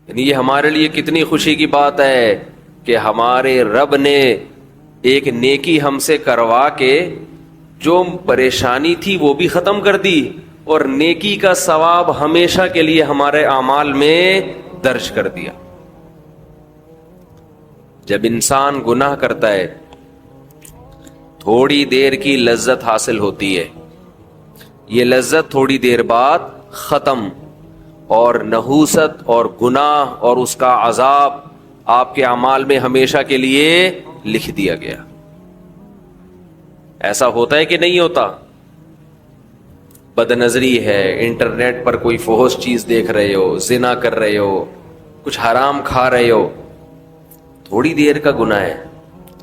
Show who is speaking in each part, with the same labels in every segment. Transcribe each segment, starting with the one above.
Speaker 1: یعنی یہ ہمارے لیے کتنی خوشی کی بات ہے کہ ہمارے رب نے ایک نیکی ہم سے کروا کے جو پریشانی تھی وہ بھی ختم کر دی، اور نیکی کا ثواب ہمیشہ کے لیے ہمارے اعمال میں درج کر دیا۔ جب انسان گناہ کرتا ہے تھوڑی دیر کی لذت حاصل ہوتی ہے، یہ لذت تھوڑی دیر بعد ختم، اور نحوست اور گناہ اور اس کا عذاب آپ کے اعمال میں ہمیشہ کے لیے لکھ دیا گیا۔ ایسا ہوتا ہے کہ نہیں ہوتا؟ بد نظری ہے، انٹرنیٹ پر کوئی فحش چیز دیکھ رہے ہو، زنا کر رہے ہو، کچھ حرام کھا رہے ہو، تھوڑی دیر کا گناہ ہے،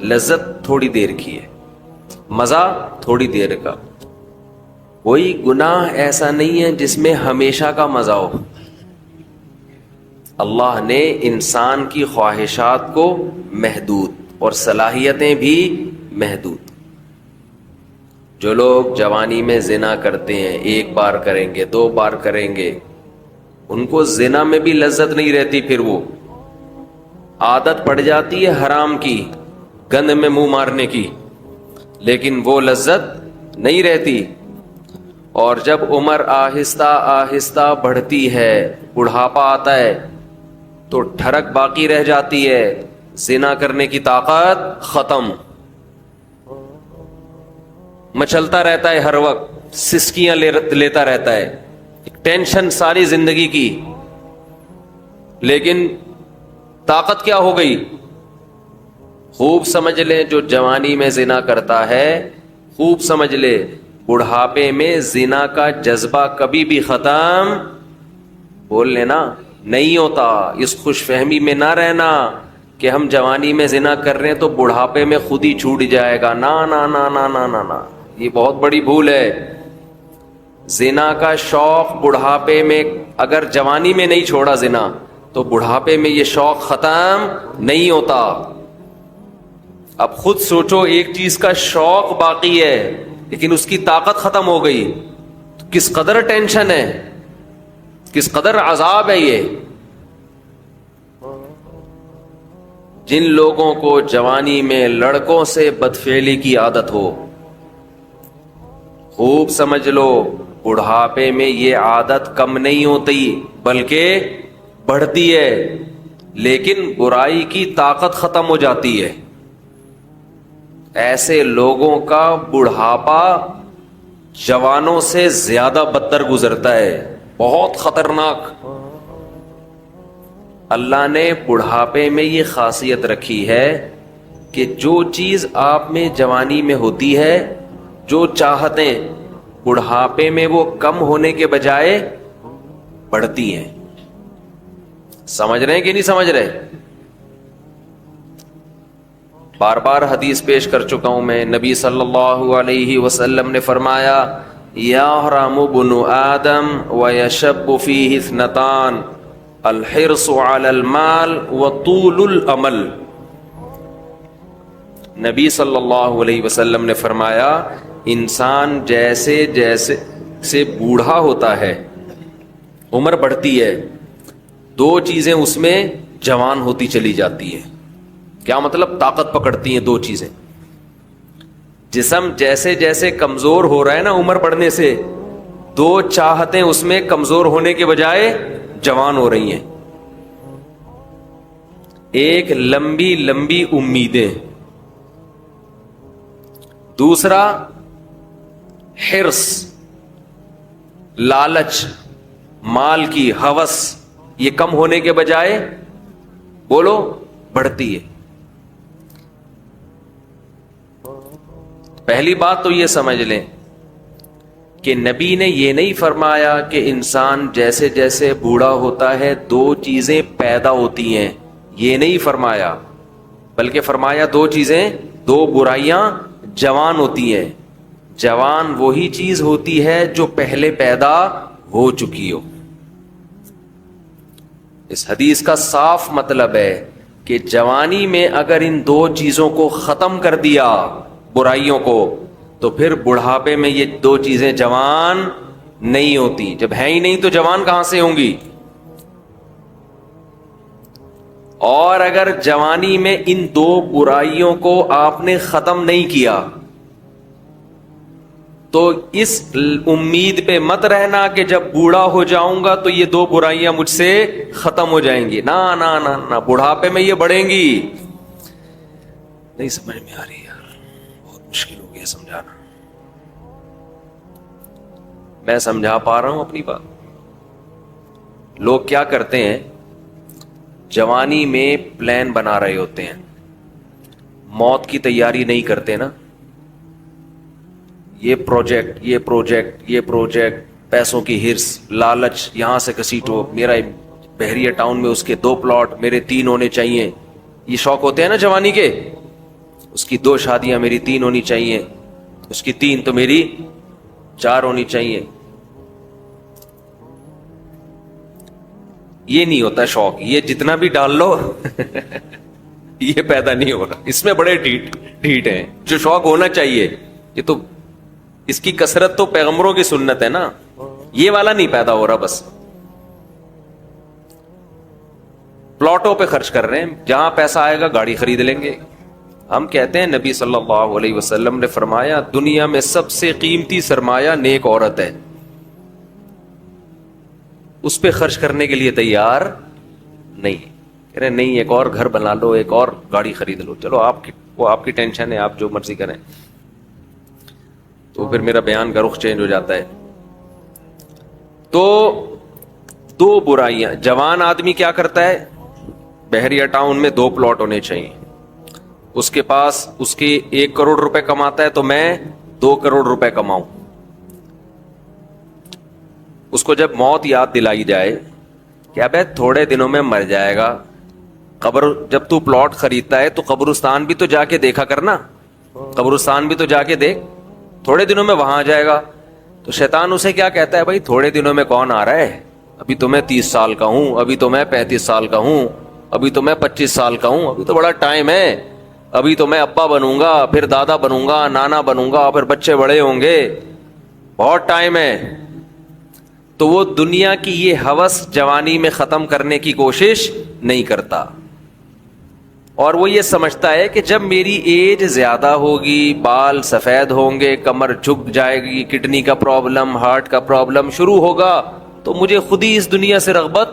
Speaker 1: لذت تھوڑی دیر کی ہے، مزہ تھوڑی دیر کا۔ کوئی گناہ ایسا نہیں ہے جس میں ہمیشہ کا مزہ ہو۔ اللہ نے انسان کی خواہشات کو محدود اور صلاحیتیں بھی محدود۔ جو لوگ جوانی میں زنا کرتے ہیں، ایک بار کریں گے، 2 بار کریں گے، ان کو زنا میں بھی لذت نہیں رہتی، پھر وہ عادت پڑ جاتی ہے حرام کی، گند میں منہ مارنے کی، لیکن وہ لذت نہیں رہتی۔ اور جب عمر آہستہ آہستہ بڑھتی ہے، بڑھاپا آتا ہے، تو ٹھڑک باقی رہ جاتی ہے، زنا کرنے کی طاقت ختم، مچلتا رہتا ہے، ہر وقت سسکیاں لیتا رہتا ہے، ٹینشن ساری زندگی کی، لیکن طاقت کیا ہو گئی؟ خوب سمجھ لیں، جو جوانی میں زنا کرتا ہے، خوب سمجھ لے بڑھاپے میں زنا کا جذبہ کبھی بھی ختم، بول لینا، نہیں ہوتا۔ اس خوش فہمی میں نہ رہنا کہ ہم جوانی میں زنا کر رہے ہیں تو بڑھاپے میں خود ہی چھوٹ جائے گا، نا نا نا نا نا نا نا، یہ بہت بڑی بھول ہے۔ زنا کا شوق بڑھاپے میں، اگر جوانی میں نہیں چھوڑا زنا تو بڑھاپے میں یہ شوق ختم نہیں ہوتا۔ اب خود سوچو، ایک چیز کا شوق باقی ہے لیکن اس کی طاقت ختم ہو گئی، تو کس قدر ٹینشن ہے، کس قدر عذاب ہے یہ۔ جن لوگوں کو جوانی میں لڑکوں سے بدفعلی کی عادت ہو، خوب سمجھ لو بڑھاپے میں یہ عادت کم نہیں ہوتی بلکہ بڑھتی ہے، لیکن برائی کی طاقت ختم ہو جاتی ہے۔ ایسے لوگوں کا بڑھاپا جوانوں سے زیادہ بدتر گزرتا ہے، بہت خطرناک۔ اللہ نے بڑھاپے میں یہ خاصیت رکھی ہے کہ جو چیز آپ میں جوانی میں ہوتی ہے، جو چاہتیں بڑھاپے میں وہ کم ہونے کے بجائے بڑھتی ہیں۔ سمجھ رہے ہیں کہ نہیں سمجھ رہے؟ بار بار حدیث پیش کر چکا ہوں میں، نبی صلی اللہ علیہ وسلم نے فرمایا، یحرم ابن آدم ویشب فیہ اثنتان، الحرص علی المال وطول الامل۔ نبی صلی اللہ علیہ وسلم نے فرمایا، انسان جیسے جیسے سے بوڑھا ہوتا ہے، عمر بڑھتی ہے، 2 چیزیں اس میں جوان ہوتی چلی جاتی ہیں۔ کیا مطلب؟ طاقت پکڑتی ہیں 2 چیزیں۔ جسم جیسے جیسے کمزور ہو رہا ہے نا عمر بڑھنے سے، 2 چاہتیں اس میں کمزور ہونے کے بجائے جوان ہو رہی ہیں۔ ایک لمبی لمبی امیدیں، دوسرا حرص، لالچ، مال کی ہوس، یہ کم ہونے کے بجائے بولو بڑھتی ہے۔ پہلی بات تو یہ سمجھ لیں کہ نبی نے یہ نہیں فرمایا کہ انسان جیسے جیسے بوڑھا ہوتا ہے 2 چیزیں پیدا ہوتی ہیں، یہ نہیں فرمایا، بلکہ فرمایا 2 چیزیں، 2 برائیاں جوان ہوتی ہیں۔ جوان وہی چیز ہوتی ہے جو پہلے پیدا ہو چکی ہو۔ اس حدیث کا صاف مطلب ہے کہ جوانی میں اگر ان 2 چیزوں کو ختم کر دیا، برائیوں کو، تو پھر بڑھاپے میں یہ 2 چیزیں جوان نہیں ہوتی۔ جب ہیں ہی نہیں تو جوان کہاں سے ہوں گی؟ اور اگر جوانی میں ان دو برائیوں کو آپ نے ختم نہیں کیا تو اس امید پہ مت رہنا کہ جب بوڑھا ہو جاؤں گا تو یہ دو برائیاں مجھ سے ختم ہو جائیں گی. نہ نہ نہ نہ, بڑھاپے میں یہ بڑھیں گی. نہیں سمجھ میں آ رہی یار, بہت مشکل ہو گیا سمجھانا. میں سمجھا پا رہا ہوں اپنی بات. لوگ کیا کرتے ہیں, جوانی میں پلان بنا رہے ہوتے ہیں, موت کی تیاری نہیں کرتے نا. یہ پروجیکٹ, پیسوں کی ہرس, لالچ, یہاں سے گھسیٹو, میرا بحریہ ٹاؤن میں اس کے 2 پلاٹ, میرے 3 ہونے چاہیے. یہ شوق ہوتے ہیں نا جوانی کے. اس کی 2 شادیاں, میری 3 ہونی چاہیے, اس کی 3 تو میری 4 ہونی چاہیے. یہ نہیں ہوتا شوق, یہ جتنا بھی ڈال لو یہ پیدا نہیں ہو رہا. اس میں بڑے ڈھیٹ ہیں. جو شوق ہونا چاہیے, یہ تو اس کی کثرت تو پیغمبروں کی سنت ہے نا, یہ والا نہیں پیدا ہو رہا. بس پلاٹوں پہ خرچ کر رہے ہیں, جہاں پیسہ آئے گا گاڑی خرید لیں گے. ہم کہتے ہیں نبی صلی اللہ علیہ وسلم نے فرمایا دنیا میں سب سے قیمتی سرمایہ نیک عورت ہے. اس پہ خرچ کرنے کے لیے تیار نہیں. کہہ رہے نہیں, ایک اور گھر بنا لو, ایک اور گاڑی خرید لو. چلو آپ کی ٹینشن ہے, آپ جو مرضی کریں. تو پھر میرا بیان کا رخ چینج ہو جاتا ہے. تو 2 برائیاں. جوان آدمی کیا کرتا ہے, بحریہ ٹاؤن میں 2 پلاٹ ہونے چاہیے. اس کے پاس اس کے 1 کروڑ روپے کماتا ہے تو میں 2 کروڑ روپے کماؤں. اس کو جب موت یاد دلائی جائے کیا بھائی تھوڑے دنوں میں مر جائے گا, قبر جب تو پلاٹ خریدتا ہے تو قبرستان بھی تو جا کے دیکھا کرنا, قبرستان بھی تو جا کے دیکھ, تھوڑے دنوں میں وہاں جائے گا. تو شیطان اسے کیا کہتا ہے, بھائی تھوڑے دنوں میں کون آ رہا ہے, ابھی تو میں 30 سال کا ہوں, ابھی تو میں 35 سال کا ہوں, ابھی تو میں 25 سال کا ہوں, ابھی تو بڑا ٹائم ہے, ابھی تو میں ابا بنوں گا, پھر دادا بنوں گا, نانا بنوں گا, پھر بچے بڑے ہوں گے, بہت ٹائم ہے. تو وہ دنیا کی یہ ہوس جوانی میں ختم کرنے کی کوشش نہیں کرتا, اور وہ یہ سمجھتا ہے کہ جب میری ایج زیادہ ہوگی, بال سفید ہوں گے, کمر جھک جائے گی, کڈنی کا پرابلم, ہارٹ کا پرابلم شروع ہوگا, تو مجھے خود ہی اس دنیا سے رغبت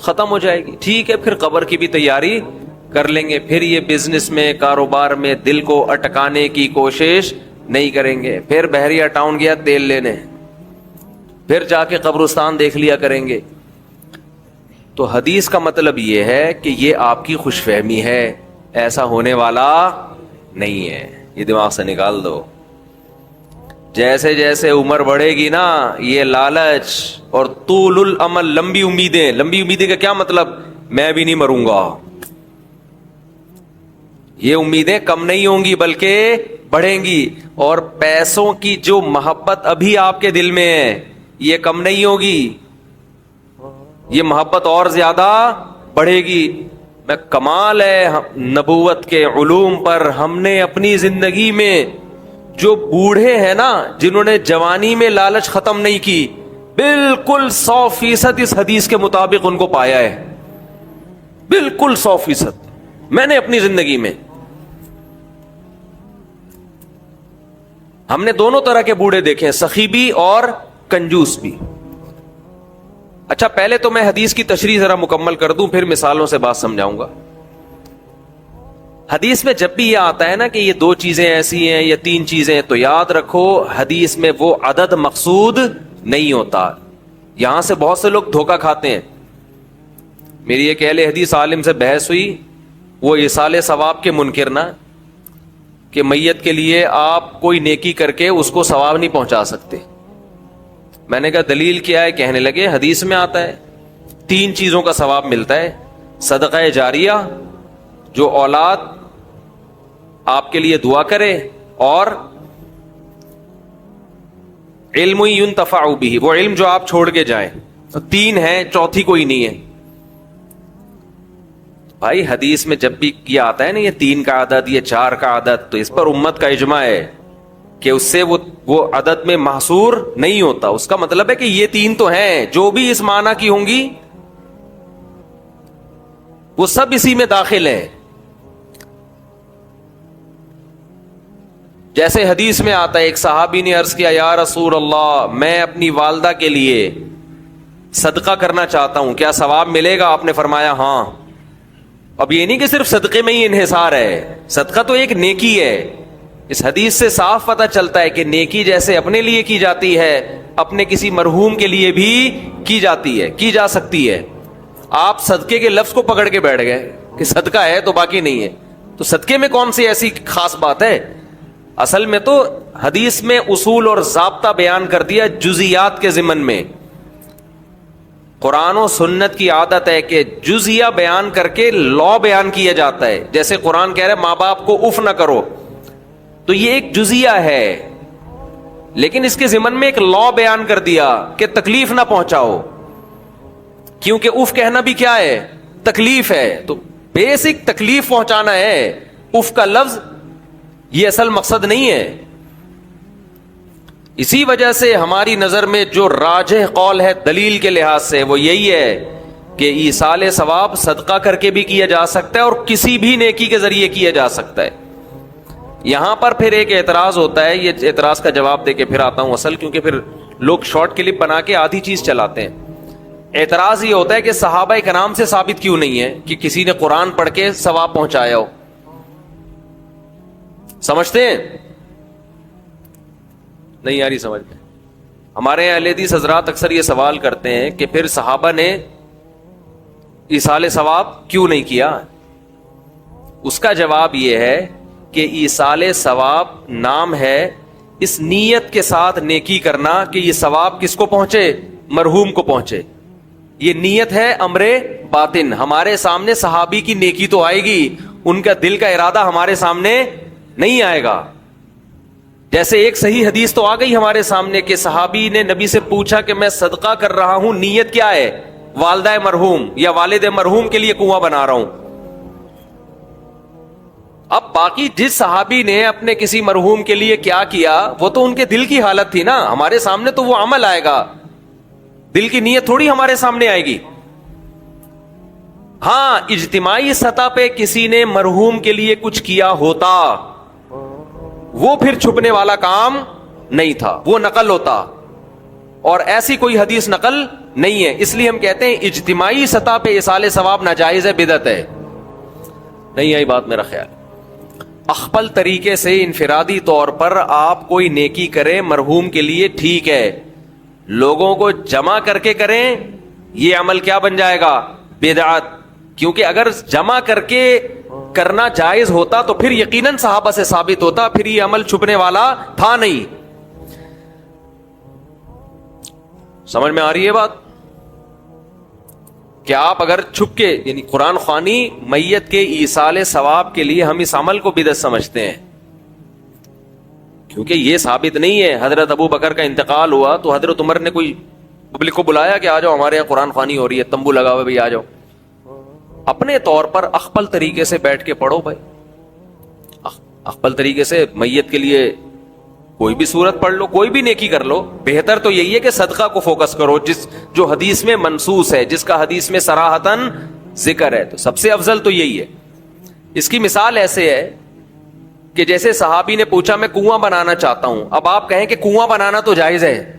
Speaker 1: ختم ہو جائے گی. ٹھیک ہے, پھر قبر کی بھی تیاری کر لیں گے, پھر یہ بزنس میں, کاروبار میں دل کو اٹکانے کی کوشش نہیں کریں گے, پھر بحریہ ٹاؤن گیا تیل لینے, پھر جا کے قبرستان دیکھ لیا کریں گے. تو حدیث کا مطلب یہ ہے کہ یہ آپ کی خوش فہمی ہے, ایسا ہونے والا نہیں ہے. یہ دماغ سے نکال دو. جیسے جیسے عمر بڑھے گی نا, یہ لالچ اور طول الامل, لمبی امیدیں کا کیا مطلب, میں بھی نہیں مروں گا, یہ امیدیں کم نہیں ہوں گی بلکہ بڑھیں گی. اور پیسوں کی جو محبت ابھی آپ کے دل میں ہے یہ کم نہیں ہوگی, یہ محبت اور زیادہ بڑھے گی. میں کمال ہے نبوت کے علوم پر, ہم نے اپنی زندگی میں جو بوڑھے ہیں نا جنہوں نے جوانی میں لالچ ختم نہیں کی, بالکل 100% اس حدیث کے مطابق ان کو پایا ہے, بالکل 100%. میں نے اپنی زندگی میں, ہم نے دونوں طرح کے بوڑھے دیکھے ہیں, سخی بھی اور کنجوس بھی. اچھا پہلے تو میں حدیث کی تشریح ذرا مکمل کر دوں, پھر مثالوں سے بات سمجھاؤں گا. حدیث میں جب بھی یہ آتا ہے نا کہ یہ 2 چیزیں ایسی ہیں یا 3 چیزیں, تو یاد رکھو حدیث میں وہ عدد مقصود نہیں ہوتا. یہاں سے بہت سے لوگ دھوکہ کھاتے ہیں. میری ایک اہل حدیث عالم سے بحث ہوئی, وہ ایصال ثواب کے منکر نہ, کہ میت کے لیے آپ کوئی نیکی کر کے اس کو ثواب نہیں پہنچا سکتے. میں نے کہا دلیل کیا ہے, کہنے لگے حدیث میں آتا ہے 3 چیزوں کا ثواب ملتا ہے, صدقہ جاریہ, جو اولاد آپ کے لیے دعا کرے, اور علم ينتفع به, وہ علم جو آپ چھوڑ کے جائیں. 3 ہیں, چوتھی کوئی نہیں ہے. بھائی حدیث میں جب بھی یہ آتا ہے نا یہ 3 کا عدد, یہ 4 کا عدد, تو اس پر امت کا اجماع ہے کہ اس سے وہ عدد میں محصور نہیں ہوتا. اس کا مطلب ہے کہ یہ 3 تو ہیں, جو بھی اس معنی کی ہوں گی وہ سب اسی میں داخل ہیں. جیسے حدیث میں آتا ہے, ایک صحابی نے عرض کیا یا رسول اللہ میں اپنی والدہ کے لیے صدقہ کرنا چاہتا ہوں, کیا ثواب ملے گا؟ آپ نے فرمایا ہاں. اب یہ نہیں کہ صرف صدقے میں ہی انحصار ہے, صدقہ تو ایک نیکی ہے. اس حدیث سے صاف پتہ چلتا ہے کہ نیکی جیسے اپنے لیے کی جاتی ہے, اپنے کسی مرحوم کے لیے بھی کی جاتی ہے, کی جا سکتی ہے. آپ صدقے کے لفظ کو پکڑ کے بیٹھ گئے کہ صدقہ ہے تو باقی نہیں ہے, تو صدقے میں کون سی ایسی خاص بات ہے؟ اصل میں تو حدیث میں اصول اور ضابطہ بیان کر دیا جزیات کے ضمن میں. قرآن و سنت کی عادت ہے کہ جزیہ بیان کر کے لا بیان کیا جاتا ہے. جیسے قرآن کہہ رہے ماں باپ کو اف نہ کرو, تو یہ ایک جزیہ ہے, لیکن اس کے ضمن میں ایک لا بیان کر دیا کہ تکلیف نہ پہنچاؤ, کیونکہ اف کہنا بھی کیا ہے؟ تکلیف ہے. تو بیسک تکلیف پہنچانا ہے. اف کا لفظ یہ اصل مقصد نہیں ہے. اسی وجہ سے ہماری نظر میں جو راجح قول ہے دلیل کے لحاظ سے وہ یہی ہے کہ ایصال ثواب صدقہ کر کے بھی کیا جا سکتا ہے اور کسی بھی نیکی کے ذریعے کیا جا سکتا ہے. یہاں پر پھر ایک اعتراض ہوتا ہے, یہ اعتراض کا جواب دے کے پھر آتا ہوں اصل, کیونکہ پھر لوگ شارٹ کلپ بنا کے آدھی چیز چلاتے ہیں. اعتراض یہ ہوتا ہے کہ صحابہ کرام سے ثابت کیوں نہیں ہے کہ کسی نے قرآن پڑھ کے ثواب پہنچایا ہو. سمجھتے ہیں؟ نہیں یاری سمجھ میں. ہمارے اہل حدیث حضرات اکثر یہ سوال کرتے ہیں کہ پھر صحابہ نے ایصال ثواب کیوں نہیں کیا. اس کا جواب یہ ہے کہ ایصال ثواب نام ہے اس نیت کے ساتھ نیکی کرنا کہ یہ ثواب کس کو پہنچے؟ مرحوم کو پہنچے. یہ نیت ہے امر باطن. ہمارے سامنے صحابی کی نیکی تو آئے گی, ان کا دل کا ارادہ ہمارے سامنے نہیں آئے گا. جیسے ایک صحیح حدیث تو آ گئی ہمارے سامنے کہ صحابی نے نبی سے پوچھا کہ میں صدقہ کر رہا ہوں, نیت کیا ہے؟ والدہ مرحوم یا والد مرحوم کے لیے کنواں بنا رہا ہوں. اب باقی جس صحابی نے اپنے کسی مرحوم کے لیے کیا کیا وہ تو ان کے دل کی حالت تھی نا, ہمارے سامنے تو وہ عمل آئے گا, دل کی نیت تھوڑی ہمارے سامنے آئے گی. ہاں اجتماعی سطح پہ کسی نے مرحوم کے لیے کچھ کیا ہوتا وہ پھر چھپنے والا کام نہیں تھا, وہ نقل ہوتا, اور ایسی کوئی حدیث نقل نہیں ہے. اس لیے ہم کہتے ہیں اجتماعی سطح پہ ایصال ثواب ناجائز ہے, بدعت ہے. نہیں آئی بات میرا خیال. اخپل طریقے سے انفرادی طور پر آپ کوئی نیکی کریں مرحوم کے لیے ٹھیک ہے, لوگوں کو جمع کر کے کریں یہ عمل کیا بن جائے گا؟ بدعت. کیونکہ اگر جمع کر کے کرنا جائز ہوتا تو پھر یقیناً صحابہ سے ثابت ہوتا, پھر یہ عمل چھپنے والا تھا نہیں. سمجھ میں آ رہی ہے بات؟ کہ آپ اگر چھپ کے یعنی قرآن خوانی میت کے ایصال ثواب کے لیے ہم اس عمل کو بدعت سمجھتے ہیں, کیونکہ یہ ثابت نہیں ہے. حضرت ابو بکر کا انتقال ہوا تو حضرت عمر نے کوئی پبلک کو بلایا کہ آ جاؤ ہمارے یہاں قرآن خوانی ہو رہی ہے, تمبو لگا ہوا, بھائی آ جاؤ. اپنے طور پر اخپل طریقے سے بیٹھ کے پڑھو بھائی, اخپل طریقے سے میت کے لیے کوئی بھی سورت پڑھ لو, کوئی بھی نیکی کر لو. بہتر تو یہی ہے کہ صدقہ کو فوکس کرو جو حدیث میں منصوص ہے, جس کا حدیث میں صراحتاً ذکر ہے, تو سب سے افضل تو یہی ہے. اس کی مثال ایسے ہے کہ جیسے صحابی نے پوچھا میں کنواں بنانا چاہتا ہوں. اب آپ کہیں کہ کنواں بنانا تو جائز ہے,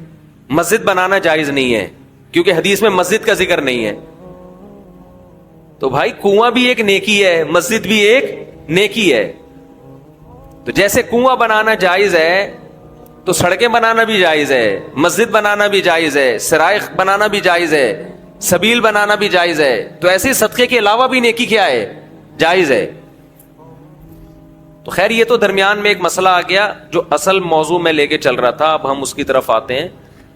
Speaker 1: مسجد بنانا جائز نہیں ہے, کیونکہ حدیث میں مسجد کا ذکر نہیں ہے. تو بھائی کنواں بھی ایک نیکی ہے, مسجد بھی ایک نیکی ہے. تو جیسے کنواں بنانا جائز ہے تو سڑکیں بنانا بھی جائز ہے, مسجد بنانا بھی جائز ہے, سرائخ بنانا بھی جائز ہے, سبیل بنانا بھی جائز ہے. تو ایسے صدقے کے علاوہ بھی نیکی کیا ہے؟ جائز ہے. تو خیر یہ تو درمیان میں ایک مسئلہ آ گیا جو اصل موضوع میں لے کے چل رہا تھا, اب ہم اس کی طرف آتے ہیں.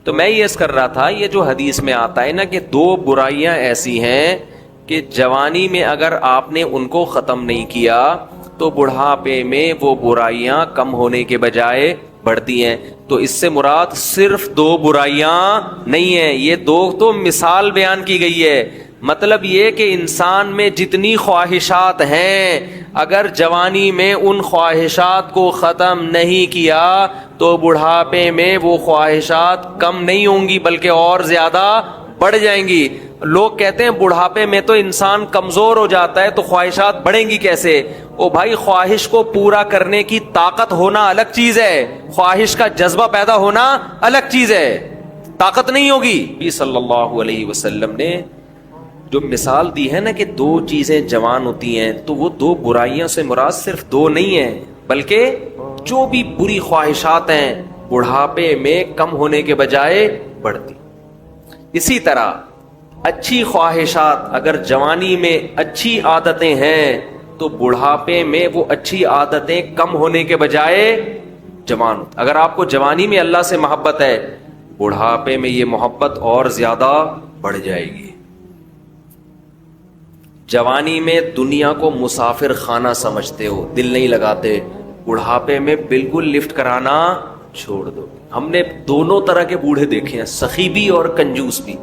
Speaker 1: تو میں یہ عرض کر رہا تھا یہ جو حدیث میں آتا ہے نا کہ دو برائیاں ایسی ہیں کہ جوانی میں اگر آپ نے ان کو ختم نہیں کیا تو بڑھاپے میں وہ برائیاں کم ہونے کے بجائے بڑھتی ہیں. تو اس سے مراد صرف دو برائیاں نہیں ہیں, یہ دو تو مثال بیان کی گئی ہے. مطلب یہ کہ انسان میں جتنی خواہشات ہیں اگر جوانی میں ان خواہشات کو ختم نہیں کیا تو بڑھاپے میں وہ خواہشات کم نہیں ہوں گی بلکہ اور زیادہ بڑھ جائیں گی. لوگ کہتے ہیں بڑھاپے میں تو انسان کمزور ہو جاتا ہے تو خواہشات بڑھیں گی کیسے؟ او بھائی، خواہش کو پورا کرنے کی طاقت ہونا الگ چیز ہے، خواہش کا جذبہ پیدا ہونا الگ چیز ہے، طاقت نہیں ہوگی۔ نبی صلی اللہ علیہ وسلم نے جو مثال دی ہے نا کہ دو چیزیں جوان ہوتی ہیں، تو وہ دو برائیوں سے مراد صرف دو نہیں ہیں، بلکہ جو بھی بری خواہشات ہیں بڑھاپے میں کم ہونے کے بجائے بڑھتی۔ اسی طرح اچھی خواہشات اگر جوانی میں اچھی عادتیں ہیں تو بڑھاپے میں وہ اچھی عادتیں کم ہونے کے بجائے جوان ہوتی۔ اگر آپ کو جوانی میں اللہ سے محبت ہے، بڑھاپے میں یہ محبت اور زیادہ بڑھ جائے گی۔ جوانی میں دنیا کو مسافر خانہ سمجھتے ہو، دل نہیں لگاتے، بڑھاپے میں بالکل لفٹ کرانا چھوڑ دو۔ ہم نے دونوں طرح کے بوڑھے دیکھے ہیں، سخی بھی اور کنجوس بھی۔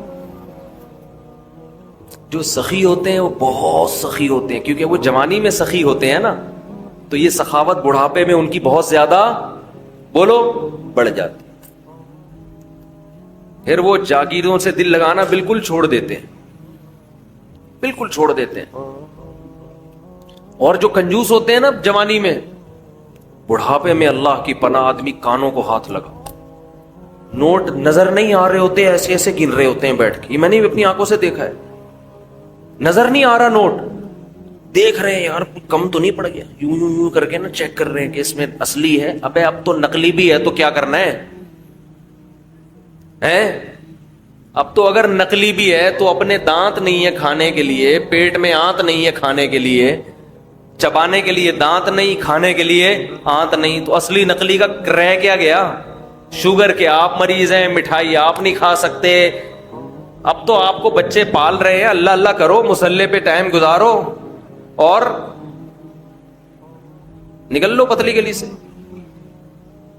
Speaker 1: جو سخی ہوتے ہیں وہ بہت سخی ہوتے ہیں، کیونکہ وہ جوانی میں سخی ہوتے ہیں نا، تو یہ سخاوت بڑھاپے میں ان کی بہت زیادہ بولو بڑھ جاتی۔ پھر وہ جاگیروں سے دل لگانا بالکل چھوڑ دیتے ہیں، بالکل چھوڑ دیتے ہیں۔ اور جو کنجوس ہوتے ہیں نا جوانی میں، بڑھاپے میں اللہ کی پناہ آدمی کانوں کو ہاتھ لگا، نوٹ نظر نہیں آ رہے ہوتے، ایسے ایسے گن رہے ہوتے ہیں بیٹھ کے۔ یہ میں نے اپنی آنکھوں سے دیکھا ہے، نظر نہیں آ رہا نوٹ، دیکھ رہے ہیں یار کم تو نہیں پڑ گیا، یوں یوں یوں کر کے نا چیک کر رہے ہیں کہ اس میں اصلی ہے۔ ابے اب تو نقلی بھی ہے تو کیا کرنا ہے؟ اب تو اگر نقلی بھی ہے تو اپنے دانت نہیں ہے کھانے کے لیے، پیٹ میں آنت نہیں ہے کھانے کے لیے، چبانے کے لیے دانت نہیں، کھانے کے لیے آنت نہیں، تو اصلی نقلی کا رہ کیا گیا؟ شوگر کے آپ مریض ہیں، مٹھائی آپ نہیں کھا سکتے۔ اب تو آپ کو بچے پال رہے ہیں، اللہ اللہ کرو، مصلے پہ ٹائم گزارو اور نکل لو پتلی گلی سے۔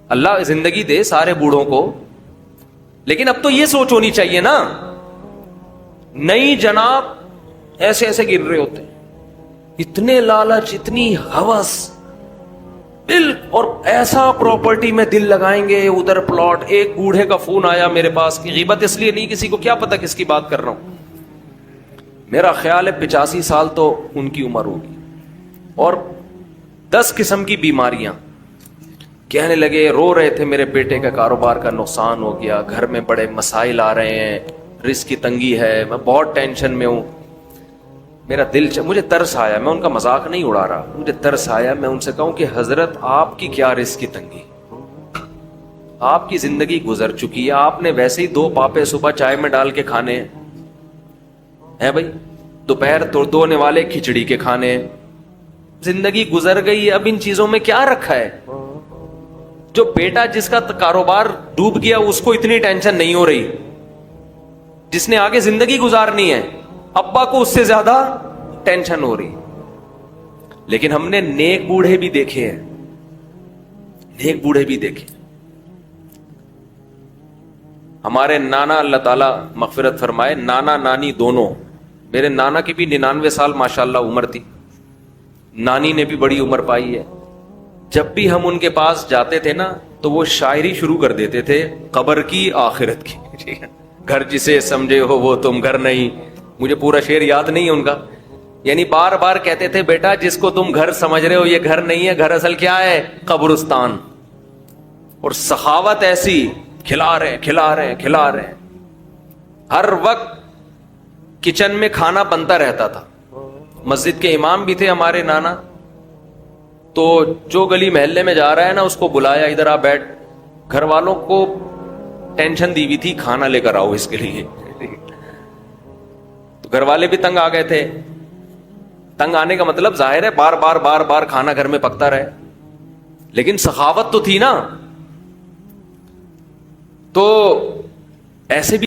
Speaker 1: اللہ زندگی دے سارے بوڑھوں کو، لیکن اب تو یہ سوچ ہونی چاہیے نا، نہیں جناب ایسے ایسے گر رہے ہوتے ہیں، اتنے لالچ، اتنی ہوس، اور ایسا پراپرٹی میں دل لگائیں گے، ادھر پلاٹ۔ ایک بوڑھے کا فون آیا میرے پاس، کی غیبت اس لیے نہیں، کسی کو کیا پتا کس کی بات کر رہا ہوں، میرا خیال ہے 85 سال تو ان کی عمر ہوگی، اور 10 قسم کی بیماریاں۔ کہنے لگے، رو رہے تھے، میرے بیٹے کا کاروبار کا نقصان ہو گیا، گھر میں بڑے مسائل آ رہے ہیں، رزق کی تنگی ہے، میں بہت ٹینشن میں ہوں۔ میرا دل مجھے ترس آیا، میں ان کا مذاق نہیں اڑا رہا، مجھے ترس آیا، میں ان سے کہوں کہ حضرت آپ کی کیا رزق کی تنگی، آپ کی زندگی گزر چکی ہے، آپ نے ویسے ہی 2 پاپے صبح چائے میں ڈال کے کھانے ہیں بھائی، دوپہر دھونے والے کھچڑی کے کھانے، زندگی گزر گئی، اب ان چیزوں میں کیا رکھا ہے؟ جو بیٹا جس کا کاروبار ڈوب گیا اس کو اتنی ٹینشن نہیں ہو رہی، جس نے آگے زندگی گزارنی ہے ابا کو اس سے زیادہ ٹینشن ہو رہی۔ لیکن ہم نے نیک بوڑھے بھی دیکھے ہیں، نیک بوڑھے بھی دیکھے۔ ہمارے نانا، اللہ تعالیٰ مغفرت فرمائے، نانا نانی دونوں، میرے نانا کی بھی 99 سال ماشاءاللہ عمر تھی، نانی نے بھی بڑی عمر پائی ہے۔ جب بھی ہم ان کے پاس جاتے تھے نا تو وہ شاعری شروع کر دیتے تھے، قبر کی آخرت کی، گھر جسے سمجھے ہو وہ تم گھر نہیں، مجھے پورا شعر یاد نہیں ہے ان کا، یعنی بار بار کہتے تھے بیٹا جس کو تم گھر سمجھ رہے ہو یہ گھر نہیں ہے، گھر اصل کیا ہے؟ قبرستان۔ اور سخاوت ایسی، کھلا رہے کھلا رہے کھلا رہے، ہر وقت کچن میں کھانا بنتا رہتا تھا۔ مسجد کے امام بھی تھے ہمارے نانا، تو جو گلی محلے میں جا رہا ہے نا اس کو بلایا، ادھر آ بیٹھ، گھر والوں کو ٹینشن دی ہوئی تھی کھانا لے کر آؤ اس کے لیے، تو گھر والے بھی تنگ آ گئے تھے۔ تنگ آنے کا مطلب ظاہر ہے بار بار بار بار کھانا گھر میں پکتا رہے، لیکن سخاوت تو تھی نا۔ تو ایسے بھی